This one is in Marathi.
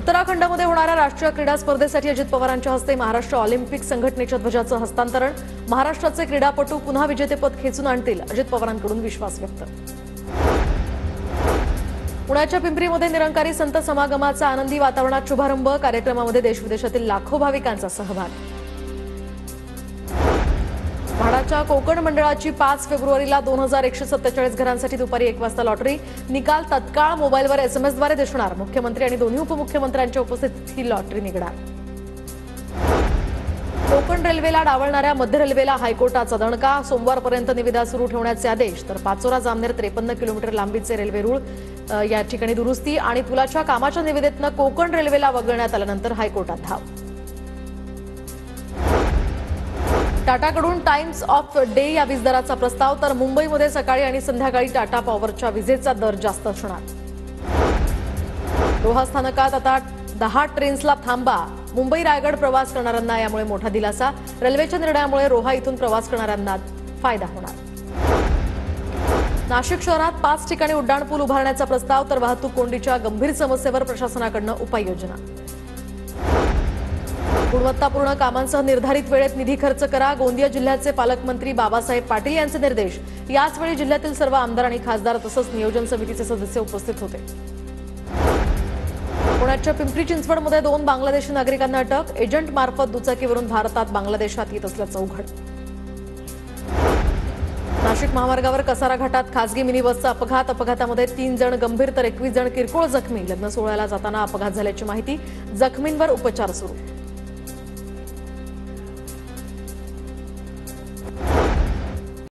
उत्तराखंडमध्ये होणाऱ्या राष्ट्रीय क्रीडा स्पर्धेसाठी अजित पवारांच्या हस्ते महाराष्ट्र ऑलिम्पिक संघटनेच्या ध्वजाचं हस्तांतरण। महाराष्ट्राचे क्रीडापटू पुन्हा विजेतेपद खेचून आणतील, अजित पवारांकडून विश्वास व्यक्त। पुण्याच्या पिंपरीमध्ये निरंकारी संत समागमाचा आनंदी वातावरणात शुभारंभ। कार्यक्रमामध्ये देशविदेशातील लाखो भाविकांचा सहभाग। म्हाडाच्या कोकण मंडळाची 5 फेब्रुवारीला 2147 घरांसाठी दुपारी 1 वाजता लॉटरी। निकाल तत्काळ मोबाईलवर एसएमएसद्वारे दिसणार। मुख्यमंत्री आणि दोन्ही उपमुख्यमंत्र्यांच्या उपस्थितीत ही लॉटरी निघणार। कोकण रेल्वेला डावलणाऱ्या मध्य रेल्वेला हायकोर्टाचा दणका। सोमवारपर्यंत निविदा सुरू ठेवण्याचे आदेश। तर पाचोरा जामनेर 53 किलोमीटर लांबीचे रेल्वे रूळ या ठिकाणी दुरुस्ती आणि पुलाच्या कामाच्या निविदेतनं कोकण रेल्वेला वगळण्यात आल्यानंतर हायकोर्टात धाव। टाटाकडून टाइम्स ऑफ डे या वीज दराचा प्रस्ताव। तर मुंबईमध्ये सकाळी आणि संध्याकाळी टाटा पॉवरच्या विजेचा दर जास्त असणार। रोहा स्थानकात आता 10 ट्रेन्सला थांबा। मुंबई रायगड प्रवास करणाऱ्यांना यामुळे मोठा दिलासा। रेल्वेच्या निर्णयामुळे रोहा इथून प्रवास करणाऱ्यांना फायदा होणार। नाशिक शहरात 5 ठिकाणी उड्डाणपूल उभारण्याचा प्रस्ताव। तर वाहतूक कोंडीच्या गंभीर समस्येवर प्रशासनाकडून उपाययोजना। गुणवत्तापूर्ण कामांसह निर्धारित वेळेत निधी खर्च करा। गोंदिया जिल्ह्याचे पालकमंत्री बाबासाहेब पाटील यांचे निर्देश। याचवेळी जिल्ह्यातील सर्व आमदार आणि खासदार तसंच नियोजन समितीचे सदस्य उपस्थित होते। पुण्याच्या पिंपरी चिंचवडमध्ये 2 बांगलादेशी नागरिकांना अटक। एजंट मार्फत दुचाकीवरून भारतात बांगलादेशात येत असल्याचं उघड। नाशिक महामार्गावर कसारा घाटात खासगी मिनी बसचा अपघात। अपघातामध्ये 3 जण गंभीर तर 21 जण किरकोळ जखमी। लग्न सोहळ्याला जाताना अपघात झाल्याची माहिती। जखमींवर उपचार सुरू।